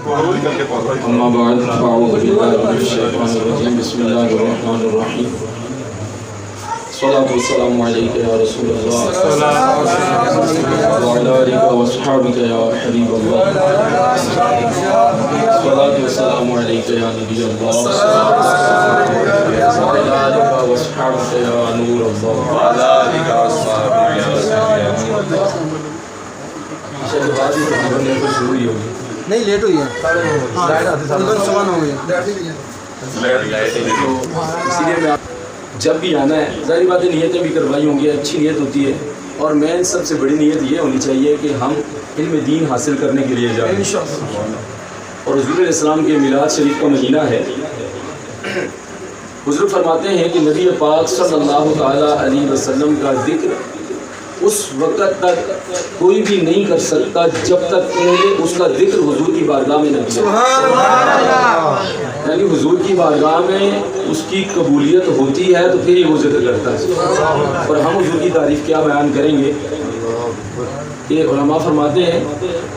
أما بعد فأعوذ بالله من الشيطان الرجيم بسم الله الرحمن الرحيم الصلاة والسلام عليك يا رسول الله وعلى آلك وأصحابك يا حبيب الله الصلاة والسلام عليك يا نبي الله وعلى آلك وأصحابك يا نور الله وعلى آلك وأصحابك يا نور الله نہیں لیٹ ہوئی ہے سوان ہو گئی جب بھی آنا ہے ظاہر بات ہے نیتیں بھی کروائی ہوں گی اچھی نیت ہوتی ہے اور مین سب سے بڑی نیت یہ ہونی چاہیے کہ ہم علم دین حاصل کرنے کے لیے جائیں اور حضور علیہ السلام کے میلاد شریف کا مہینہ ہے حضور فرماتے ہیں کہ نبی پاک صلی اللہ تعالیٰ علیہ وسلم کا ذکر اس وقت تک کوئی بھی نہیں کر سکتا جب تک پہلے اس کا ذکر حضور کی بارگاہ میں نہ کیا، یعنی حضور کی بارگاہ میں اس کی قبولیت ہوتی ہے تو پھر وہ ذکر کرتا ہے۔ اور ہم حضور کی تعریف کیا بیان کریں گے کہ علماء فرماتے ہیں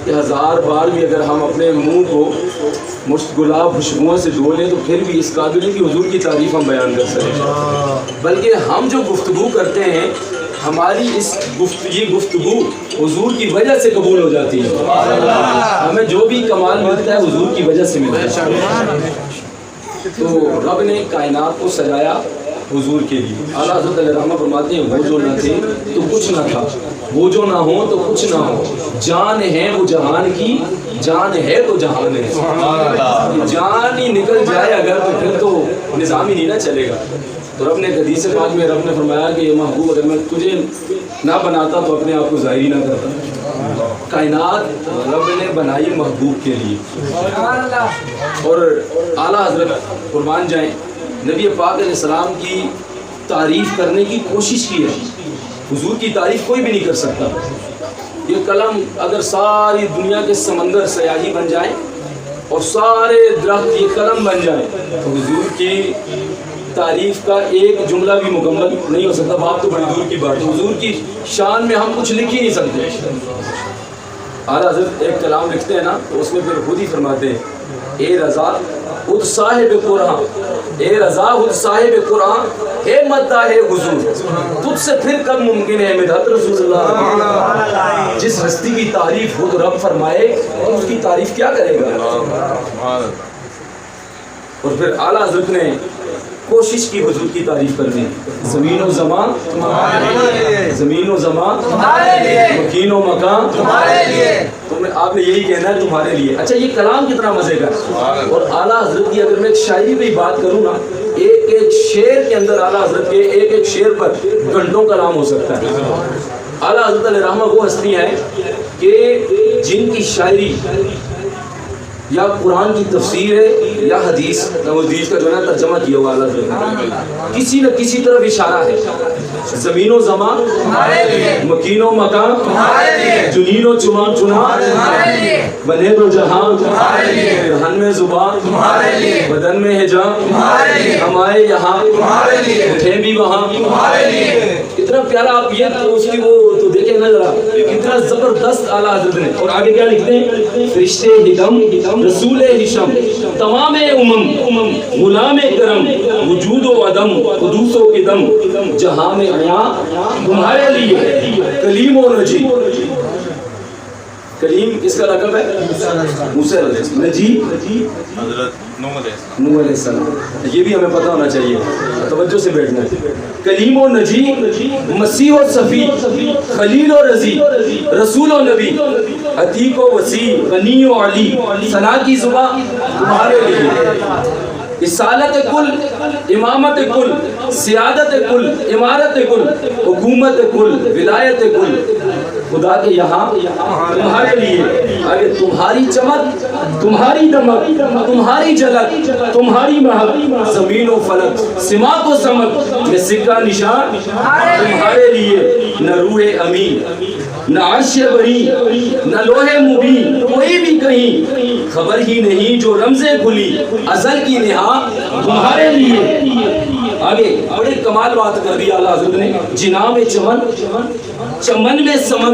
کہ 1000 بار بھی اگر ہم اپنے منہ کو مشت گلاب خوشبوؤں سے دھو لیں تو پھر بھی اس قابل ہے کہ حضور کی تعریف ہم بیان کر سکیں، بلکہ ہم جو گفتگو کرتے ہیں ہماری یہ گفتگو حضور کی وجہ سے قبول ہو جاتی ہے، ہمیں جو بھی کمال ملتا ہے حضور کی وجہ سے ملتا ہے۔ تو رب نے کائنات کو سجایا حضور کے لیے۔ اعلیٰ حضرت علیہ رحمہ فرماتے ہیں وہ جو نہ تھے تو کچھ نہ تھا، وہ جو نہ ہو تو کچھ نہ ہو، جان ہے وہ جہان کی، جان ہے تو جہان ہے، جان ہی نکل جائے اگر تو پھر تو نظام ہی نہیں نہ چلے گا۔ تو رب نے حدیث پاک میں رب نے فرمایا کہ یہ محبوب اگر میں تجھے نہ بناتا تو اپنے آپ کو ظاہر ہی نہ کرتا۔ کائنات رب نے بنائی محبوب کے لیے۔ اور اعلیٰ حضرت قربان جائیں نبی پاک علیہ السلام کی تعریف کرنے کی کوشش کی ہے، حضور کی تعریف کوئی بھی نہیں کر سکتا۔ یہ قلم اگر ساری دنیا کے سمندر سیاہی بن جائیں اور سارے درخت یہ قلم بن جائیں تو حضور کی تعریف کا ایک جملہ بھی مکمل نہیں ہو سکتا۔ بات تو بڑی دور کی بات ہے، حضور کی شان میں ہم کچھ لکھ ہی نہیں سکتے۔ اعلیٰ حضرت ایک کلام لکھتے ہیں نا تو اس میں پھر خود ہی فرماتے ہیں اے رضا خود صاحب قرآن، اے رضا خود صاحب قرآن ہے مداح حضور، تجھ سے پھر کب ممکن ہے مدحت رسول اللہ۔ جس ہستی کی تعریف خود رب فرمائے اور اس کی تعریف کیا کرے گا۔ اور پھر اعلیٰ حضرت نے کوشش کی حضور کی تعریف کرنے، زمین و زمان تمہارے لیے، زمین و زمان تمہارے لیے، مکین و مکان تمہارے لیے، آپ نے یہی کہنا ہے تمہارے لیے۔ اچھا یہ کلام کتنا مزے کا، اور اعلیٰ حضرت کی اگر میں ایک شاعری پہ بات کروں نا، ایک ایک شعر کے اندر اعلیٰ حضرت کے ایک ایک شعر پر گھنٹوں کلام ہو سکتا ہے۔ اعلیٰ حضرت علیہ رحمہ وہ ہستی ہیں کہ جن کی شاعری یا قرآن کی تفسیر ہے یا حدیث کا جو ہے ترجمہ کیا ہوا اللہ کسی نہ کسی طرف اشارہ ہے۔ زمین و زمان تمہارے لیے، مکین و مکان تمہارے لیے، جنین و چمان چنا تمہارے لیے، بنے دو جہان تمہارے لیے، رہن میں زبان تمہارے لیے، بدن میں حجاب تمہارے لیے، ہم آئے یہاں تمہارے لیے، تھے بھی وہاں تمہارے لیے۔ کتنا پیارا آپ یہ اس کی وہ تو دیکھیں نا ذرا کتنا زبردست اعلیٰ حضرت نے۔ اور آگے کیا لکھتے ہیں فرشتے ہدم رسول ہشم تمام امم غلام کرم وجود و عدم قدوس و قدم جہاں میں عیاں تمہارے لیے، کلیم و نجی، کلیم کس کا لقب ہے؟ موسیٰ علیہ السلام، نجی حضرت نوح علیہ السلام، یہ بھی ہمیں پتہ ہونا چاہیے، توجہ سے بیٹھنا ہے۔ کلیم و نجی، مسیح و صفی، خلیل و رضی، رسول و نبی، عتیق و وسیع، غنی و علی، ثنا کی زباں تمہارے لیے، رسالت کل، امامت کل، سیادت کل، امارت کل، حکومت کل، ولایت کل، خدا کے یہاں تمہارے لیے۔ آگے تمہاری چمک، تمہاری دمک، تمہاری جھلک، تمہاری مہک، زمین و فلک، سماق و سمک میں سکہ نشان تمہارے لیے، نہ روح امین، نہ عرش بری، نہ لوح مبین، کوئی بھی کہیں خبر ہی نہیں جو رمزیں کھلی ازل کی نہا تمہارے لیے۔ آگے بڑے کمال بات کر دی اعلیٰ حضرت نے، جناح میں چمن، چمن میں سمن،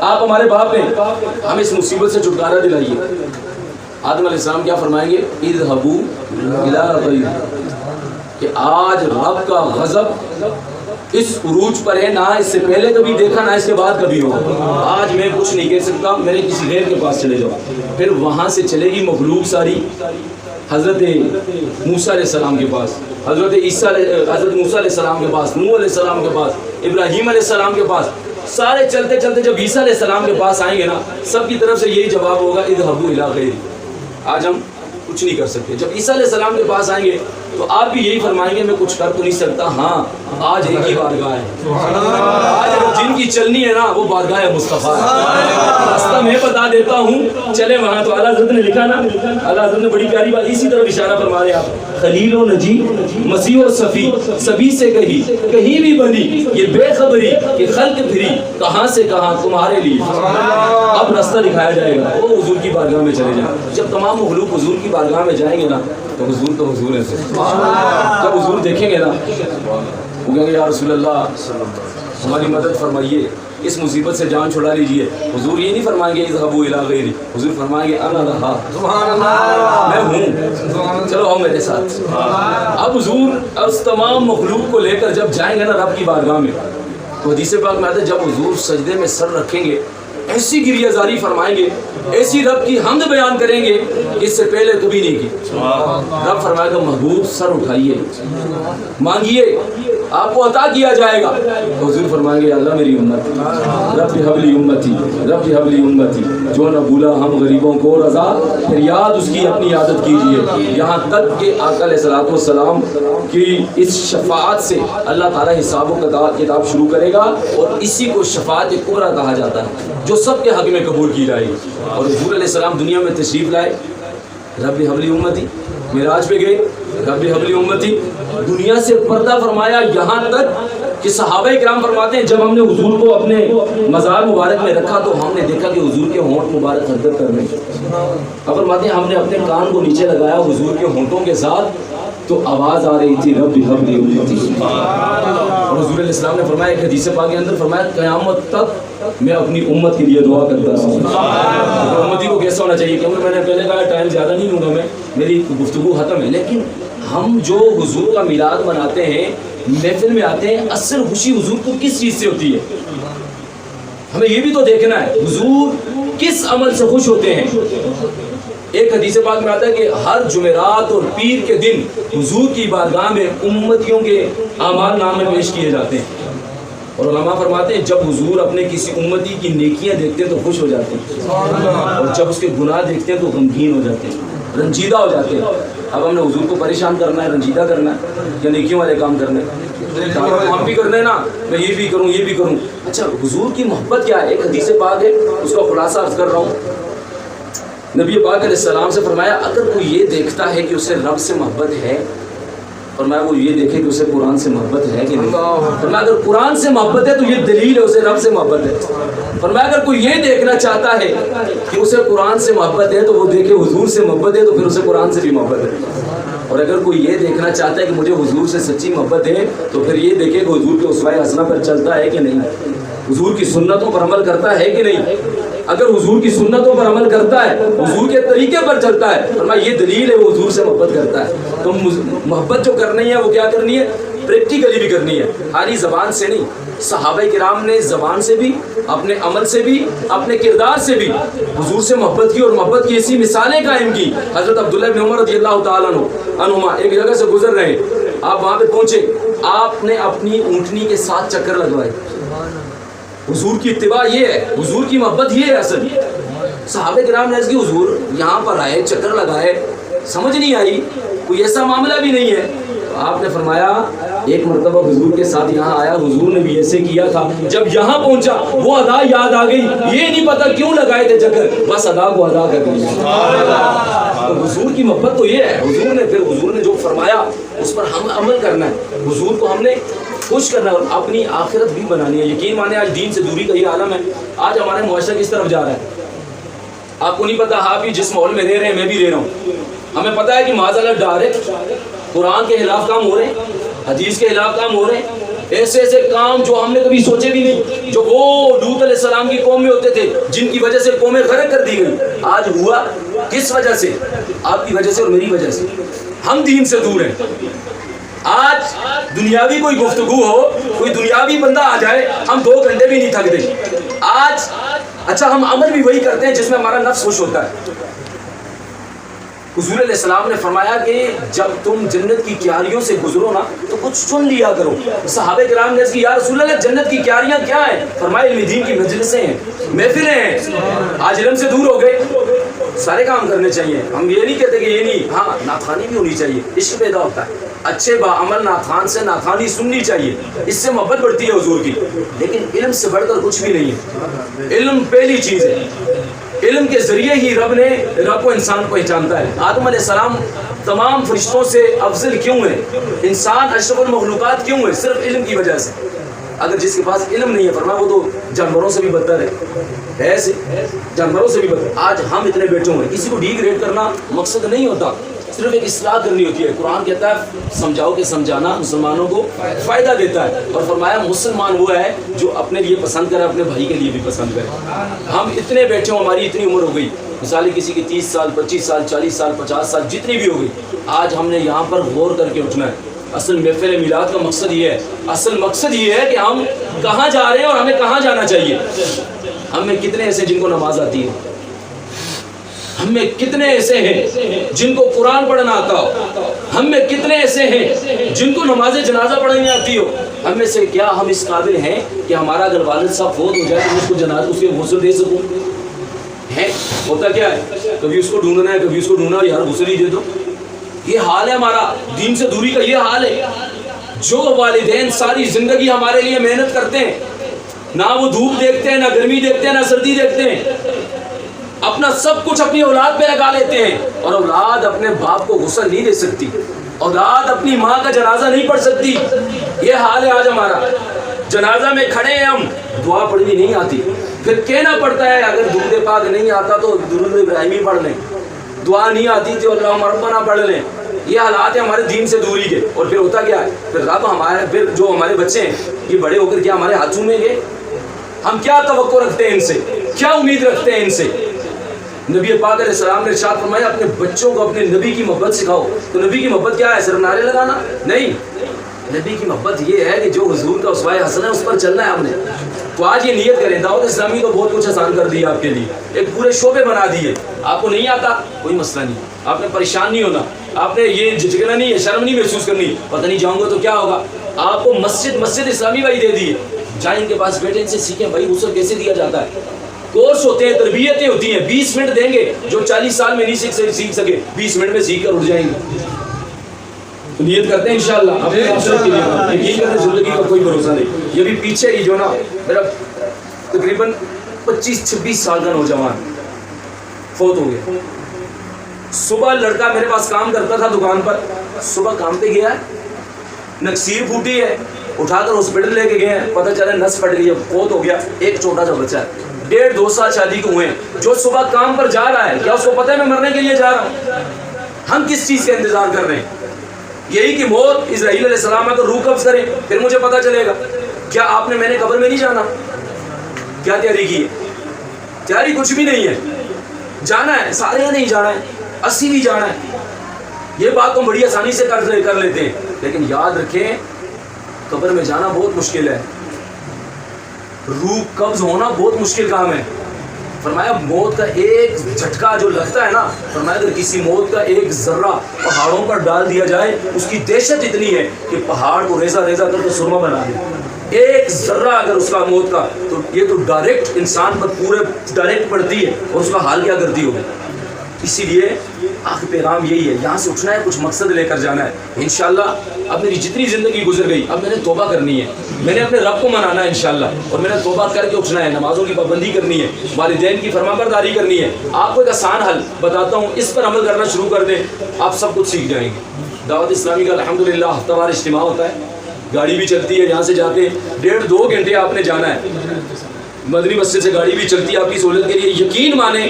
آپ ہمارے باپ ہیں، ہمیں اس مصیبت سے چھٹکارا دلائیے۔ آدم علیہ السلام کیا فرمائیں گے؟ اذهبوا الى غیر، کہ آج رب کا غضب اس عروج پر ہے، نہ اس سے پہلے کبھی دیکھا نہ اس کے بعد کبھی ہوگا، آج میں کچھ نہیں کہہ سکتا، میرے کسی غیر کے پاس چلے جاؤ۔ پھر وہاں سے چلے گی مخلوق ساری حضرت موسیٰ علیہ السلام کے پاس، حضرت موسیٰ علیہ السلام کے پاس، نوح علیہ السلام کے پاس، ابراہیم علیہ السلام کے پاس، سارے چلتے چلتے جب عیسیٰ علیہ السلام کے پاس آئیں گے نا، سب کی طرف سے یہی جواب ہوگا اذهبوا الی غیر۔ آج ہم کچھ نہیں کر سکتے، جب عیسیٰ علیہ السلام کے پاس آئیں گے تو آپ بھی یہی فرمائیں گے میں کچھ کر تو نہیں سکتا، ہاں آج ایک ہی بارگاہ ہے، آج جن کی چلنی ہے نا وہ بارگاہ مصطفیٰ ہے، راستہ میں بتا دیتا ہوں چلے وہاں۔ تو اعلیٰ حضرت نے لکھا نا، اعلیٰ حضرت نے بڑی پیاری بات اسی طرف اشارہ فرما رہے ہیں آپ، خلیل و نجی مسیح و صفی سبھی سے کہیں بھی بنی یہ بے خبری کہ خلق پھری کہاں سے کہاں تمہارے لیے، اب راستہ دکھایا جائے گا، وہ حضور کی بارگاہ میں چلے جائیں۔ جب تمام مخلوق حضور کی بارگاہ میں جائیں گے نا تو حضور ہے، جب حضور دیکھیں گے نا وہ کہیں گے یا رسول اللہ ہماری مدد فرمائیے، اس مصیبت سے جان چھڑا لیجئے۔ حضور یہ نہیں فرمائیں گے اذهبوا الی غیری، حضور فرمائیں گے انا لہا، میں ہوں، چلو آؤ میرے ساتھ۔ اب حضور اس تمام مخلوق کو لے کر جب جائیں گے نا رب کی بارگاہ میں تو حدیث پاک میں آتا ہے جب حضور سجدے میں سر رکھیں گے ایسی گریہ زاری فرمائیں گے، ایسی رب کی حمد بیان کریں گے اس سے پہلے کبھی نہیں کی۔ رب فرمائے گا محبوب سر اٹھائیے، مانگیے، آپ کو عطا کیا جائے گا۔ تو حضور فرمائیں گے اللہ میری امت، رب حب لی امتی، رب حب لی امتی، جو نہ بھولا ہم غریبوں کو رضا، پھر یاد اس کی اپنی عادت کیجئے، یہاں تک کہ آقا علیہ الصلوۃ والسلام کی اس شفاعت سے اللہ تعالیٰ حساب و کتاب شروع کرے گا، اور اسی کو شفاعت کبریٰ کہا جاتا ہے جو سب کے حق میں قبول کی جائے گی۔ اور حضور علیہ السلام دنیا میں تشریف لائے، رب حب لی امتی، معراج پہ گئے، رب حب لی امتی، دنیا سے پردہ فرمایا، یہاں تک کہ صحابہ کرام فرماتے ہیں جب ہم نے حضور کو اپنے مزار مبارک میں رکھا تو ہم نے دیکھا کہ حضور کے ہونٹ مبارک حرکت کر رہے ہیں۔ اب فرماتے ہیں ہم نے اپنے کان کو نیچے لگایا حضور کے ہونٹوں کے ساتھ تو آواز آ رہی تھی رب حب لی امتی۔ اور حضور علیہ السلام نے فرمایا ایک حدیث پاک کے اندر فرمایا قیامت تک میں اپنی امت کے لیے دعا کرتا ہوں۔ امتی کو کیسا ہونا چاہیے، کیونکہ میں نے پہلے کہا ٹائم زیادہ نہیں لوں گا، میں میری گفتگو ختم ہے، لیکن ہم جو حضور کا میلاد مناتے ہیں، محفل میں آتے ہیں، اصل خوشی حضور کو کس چیز سے ہوتی ہے، ہمیں یہ بھی تو دیکھنا ہے حضور کس عمل سے خوش ہوتے ہیں۔ ایک حدیث پاک میں آتا ہے کہ ہر جمعرات اور پیر کے دن حضور کی بارگاہ میں امتیوں کے اعمال نامے پیش کیے جاتے ہیں، اور علماء فرماتے ہیں جب حضور اپنے کسی امتی کی نیکیاں دیکھتے ہیں تو خوش ہو جاتے ہیں، اور جب اس کے گناہ دیکھتے ہیں تو غمگین ہو جاتے ہیں، رنجیدہ ہو جاتے ہیں۔ اب ہم نے حضور کو پریشان کرنا ہے، رنجیدہ کرنا ہے، یا نیکیوں والے کام کرنے ہیں؟ ہم بھی کرنے نا، میں یہ بھی کروں یہ بھی کروں۔ اچھا حضور کی محبت کیا ہے؟ ایک حدیث پاک ہے اس کا خلاصہ عرض کر رہا ہوں۔ نبی پاک علیہ السلام سے فرمایا اگر کوئی یہ دیکھتا ہے کہ اسے رب سے محبت ہے، فرمایا وہ یہ دیکھے کہ اسے قرآن سے محبت ہے کہ نہیں۔ فرمایا اگر قرآن سے محبت ہے تو یہ دلیل ہے اسے رب سے محبت ہے۔ فرمایا اگر کوئی یہ دیکھنا چاہتا ہے کہ اسے قرآن سے محبت ہے تو وہ دیکھے حضور سے محبت ہے تو پھر اسے قرآن سے بھی محبت ہے۔ اور اگر کوئی یہ دیکھنا چاہتا ہے کہ مجھے حضور سے سچی محبت ہے تو پھر یہ دیکھے کہ حضور کے اسوہ حسنہ پر چلتا ہے کہ نہیں، حضور کی سنتوں پر عمل کرتا ہے کہ نہیں۔ اگر حضور کی سنتوں پر عمل کرتا ہے، حضور کے طریقے پر چلتا ہے، فرمایا یہ دلیل ہے وہ حضور سے محبت کرتا ہے۔ تو محبت جو کرنی ہے وہ کیا کرنی ہے؟ پریکٹیکلی بھی کرنی ہے، خالی زبان سے نہیں۔ صحابہ کرام نے زبان سے بھی، اپنے عمل سے بھی، اپنے کردار سے بھی حضور سے محبت کی، اور محبت کی ایسی مثالیں قائم کی۔ حضرت عبداللہ بن عمر رضی اللہ تعالیٰ عنہما ایک جگہ سے گزر رہے، آپ وہاں پہ پہنچے، آپ نے اپنی اونٹنی کے ساتھ چکر لگوائے۔ حضور کی اتباع یہ ہے، حضور کی محبت یہ ہے اصل۔ صحابہ کرام نے عرض کی حضور یہاں پر آئے، چکر لگائے، سمجھ نہیں آئی، کوئی ایسا معاملہ بھی نہیں ہے۔ تو آپ نے فرمایا ایک مرتبہ حضور کے ساتھ یہاں آیا، حضور نے بھی ایسے کیا تھا، جب یہاں پہنچا وہ ادا یاد آ گئی، یہ نہیں پتا کیوں لگائے تھے چکر، بس ادا کو ادا کر دیا۔ تو حضور کی محبت تو یہ ہے، حضور نے جو فرمایا اس پر ہم عمل کرنا ہے، حضور کو ہم نے خوش کرنا ہے اور اپنی آخرت بھی بنانی ہے۔ یقین مانے آج دین سے دوری کا یہ عالم ہے، آج ہمارے معاشرہ کس طرف جا رہا ہے آپ کو نہیں پتا۔ آپ بھی جس ماحول میں رہ رہے ہیں میں بھی رہ رہا ہوں، ہمیں پتا ہے کہ معاذ اللہ ڈائریکٹ قرآن کے خلاف کام ہو رہے ہیں، حدیث کے خلاف کام ہو رہے ہیں، ایسے ایسے کام جو ہم نے کبھی سوچے بھی نہیں، جو وہ لوط علیہ السلام کی قوم میں ہوتے تھے، جن کی وجہ سے قومیں غرق کر دی گئی، آج ہوا کس وجہ سے؟ آپ کی وجہ سے اور میری وجہ سے۔ ہم دین سے دور ہیں۔ آج دنیاوی کوئی گفتگو ہو، کوئی دنیاوی بندہ آ جائے، ہم 2 گھنٹے بھی نہیں تھکتے۔ آج اچھا ہم عمل بھی وہی کرتے ہیں جس میں ہمارا نفس خوش ہوتا ہے۔ حضور علیہ السلام نے فرمایا کہ جب تم جنت کی کیاریوں سے گزرو نا تو کچھ چن لیا کرو۔ صحابہ کرام نے عرض کی یا رسول اللہ جنت کی کیاریاں کیا ہیں؟ فرمایا علم دین کی مجلسیں ہیں، محفلیں ہیں۔ آج علم سے دور ہو گئے، سارے کام کرنے چاہیے، ہم یہ نہیں کہتے کہ یہ نہیں، ہاں ناخوانی بھی ہونی چاہیے، عشق پیدا ہوتا ہے، اچھے باعمل ناخوان سے ناخوانی سننی چاہیے، اس سے محبت بڑھتی ہے حضور کی۔ لیکن علم سے بڑھ کر کچھ بھی نہیں ہے۔ علم پہلی چیز ہے، علم کے ذریعے ہی رب کو انسان کو پہچانتا ہے۔ آدم علیہ السلام تمام فرشتوں سے افضل کیوں ہے؟ انسان اشرف المخلوقات کیوں ہے؟ صرف علم کی وجہ سے۔ اگر جس کے پاس علم نہیں ہے فرمایا وہ تو جانوروں سے بھی بدتر ہے، ایسے جانوروں سے بھی بدتر۔ آج ہم اتنے بیٹھے ہوئے، کسی کو ڈی گریڈ کرنا مقصد نہیں ہوتا، صرف ایک اصلاح کرنی ہوتی ہے۔ قرآن کہتا ہے سمجھاؤ کہ سمجھانا مسلمانوں کو فائدہ دیتا ہے، اور فرمایا مسلمان وہ ہے جو اپنے لیے پسند کرے، اپنے بھائی کے لیے بھی پسند کرے۔ ہم اتنے بیٹھے ہوں، ہماری اتنی عمر ہو گئی، مثال کسی کی 30 سال 25 سال 40 سال 50 سال جتنی بھی ہو گئی، آج ہم نے یہاں پر غور کر کے اٹھنا ہے۔ اصل محفل میلاد کا مقصد یہ ہے، اصل مقصد یہ ہے کہ ہم کہاں جا رہے ہیں اور ہمیں کہاں جانا چاہیے۔ ہم میں کتنے ایسے جن کو نماز آتی ہے، ہم میں کتنے ایسے ہیں جن کو قرآن پڑھنا آتا ہو، ہم میں کتنے ایسے ہیں جن کو نماز جنازہ پڑھنی آتی ہو۔ ہم میں سے کیا ہم اس قابل ہیں کہ ہمارا اگر والد صاحب فوت ہو جائے تو اس کو جنازہ اس کے غسل دے سکوں؟ ہے ہوتا کیا ہے، کبھی اس کو ڈھونڈنا ہے، کبھی اس کو ڈھونڈنا، یار غسل ہی دے دو۔ یہ حال ہے ہمارا، دین سے دوری کا یہ حال ہے۔ جو والدین ساری زندگی ہمارے لیے محنت کرتے ہیں، نہ وہ دھوپ دیکھتے ہیں، نہ گرمی دیکھتے ہیں، نہ سردی دیکھتے ہیں، اپنا سب کچھ اپنی اولاد پہ لگا لیتے ہیں، اور اولاد اپنے باپ کو غسل نہیں دے سکتی، اولاد اپنی ماں کا جنازہ نہیں پڑھ سکتی۔ یہ حال ہے آج ہمارا۔ جنازہ میں کھڑے ہیں ہم، دعا پڑھنی نہیں آتی، پھر کہنا پڑتا ہے اگر درود پاک نہیں آتا تو درود ابراہیمی پڑھ لیں، دعا نہیں آتی تو اللہم ربنا پڑھ لیں۔ یہ حالات ہیں ہمارے دین سے دوری کے۔ اور پھر ہوتا کیا ہے، پھر رب ہمارے، پھر جو ہمارے بچے ہیں یہ بڑے ہو کر کیا ہمارے ہاتھ چومیں گے؟ ہم کیا توقع رکھتے ہیں ان سے، کیا امید رکھتے ہیں ان سے؟ نبی پاک علیہ السلام نے ارشاد فرمایا اپنے بچوں کو اپنے نبی کی محبت سکھاؤ۔ تو نبی کی محبت کیا ہے، صرف نعرے لگانا نہیں، نبی کی محبت یہ ہے کہ جو حضور کا اسوہ حسنہ ہے اس پر چلنا ہے ہم نے۔ تو آج یہ نیت کریں، دعوت اسلامی تو بہت کچھ آسان کر دیا آپ کے لیے، ایک پورے شعبے بنا دیے۔ آپ کو نہیں آتا کوئی مسئلہ نہیں، آپ نے پریشان نہیں ہونا، آپ نے یہ جھجکنا نہیں ہے، شرم نہیں محسوس کرنی، پتہ نہیں جاؤں گا تو کیا ہوگا۔ آپ کو مسجد اسلامی بھائی دے دیے، جائیں ان کے پاس بیٹھے، ان سے سیکھیں بھائی غسل کیسے دیا جاتا ہے۔ کورس ہوتے ہیں، تربیتیں ہوتی ہیں، 20 منٹ دیں گے، جو 40 سال میں نہیں سیکھ سکے 20 منٹ میں سیکھ کر اٹھ جائیں گے۔ تو نیت کرتے ہیں انشاءاللہ اپنے آخرت کے لیے، یقین کرتے زندگی کا کوئی بھروسہ نہیں۔ یہ بھی پیچھے ہی جو نا میرا تقریباً 25-26 سال کا نوجوان فوت ہو گیا۔ صبح لڑکا میرے پاس کام کرتا تھا دکان پر، صبح کام پہ گیا ہے، نکسیر پھوٹی ہے، اٹھا کر ہاسپٹل لے کے گئے ہیں، پتہ چلا نس پھٹ گئی ہے، فوت ہو گیا۔ ایک چھوٹا سا بچہ ہے، 1.5-2 سال شادی کو ہوئے ہیں، جو صبح کام پر جا رہا ہے کیا اس کو پتہ ہے میں مرنے کے لیے جا رہا ہوں؟ ہم کس چیز کا انتظار کر رہے ہیں؟ یہی کہ موت اسرائیل علیہ السلام اگر روح قبض کریں پھر مجھے پتہ چلے گا۔ کیا آپ نے میں نے قبر میں نہیں جانا؟ کیا تیاری کی ہے؟ تیاری کچھ بھی نہیں ہے، جانا ہے، سارے نہیں جانا ہے، 80 بھی جانا ہے۔ یہ بات تو بڑی آسانی سے کر لیتے ہیں، لیکن یاد رکھیں قبر میں جانا بہت مشکل ہے، روح قبض ہونا بہت مشکل کام ہے۔ فرمایا موت کا ایک جھٹکا جو لگتا ہے نا، فرمایا اگر کسی موت کا ایک ذرہ پہاڑوں پر ڈال دیا جائے اس کی دہشت اتنی ہے کہ پہاڑ کو ریزہ ریزہ کر کے سرما بنا دے۔ ایک ذرہ اگر اس کا موت کا، تو یہ تو ڈائریکٹ انسان پر پورے ڈائریکٹ پڑتی ہے، اور اس کا حال کیا کرتی ہوگی۔ اسی لیے آخر پیغام یہی ہے، یہاں سے اٹھنا ہے، کچھ مقصد لے کر جانا ہے۔ انشاءاللہ اب میری جتنی زندگی گزر گئی، اب میں نے توبہ کرنی ہے، میں نے اپنے رب کو منانا ہے انشاءاللہ، اور میں نے توبہ کر کے اٹھنا ہے، نمازوں کی پابندی کرنی ہے، والدین کی فرمانبرداری کرنی ہے۔ آپ کو ایک آسان حل بتاتا ہوں، اس پر عمل کرنا شروع کر دیں، آپ سب کچھ سیکھ جائیں گے۔ دعوت اسلامی کا الحمدللہ ہفتہ وار اجتماع ہوتا ہے، گاڑی بھی چلتی ہے، یہاں سے جاتے ہیں 1.5-2 گھنٹے آپ نے جانا ہے، مدنی مسجد سے گاڑی بھی چلتی ہے آپ کی سہولت کے لیے۔ یقین مانیں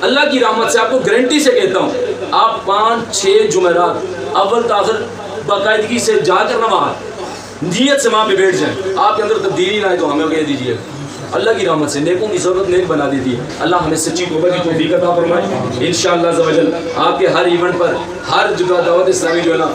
اللہ کی رحمت سے آپ کو گارنٹی سے کہتا ہوں، آپ 5-6 جمعرات اول تاخر باقاعدگی سے جا کر نہ وہاں نیت سے وہاں پہ بیٹھ جائیں. آپ کے اندر تبدیلی نہ آئے تو ہمیں کہہ دیجیے. اللہ کی رحمت سے نیکوں کی صحبت نیک بنا دیتی ہے. اللہ ہمیں سچی توبہ کی توفیق عطا فرمائے. انشاءاللہ عز و جل آپ کے ہر ایونٹ پر ہر جگہ دعوت اسلامی جو ہے نا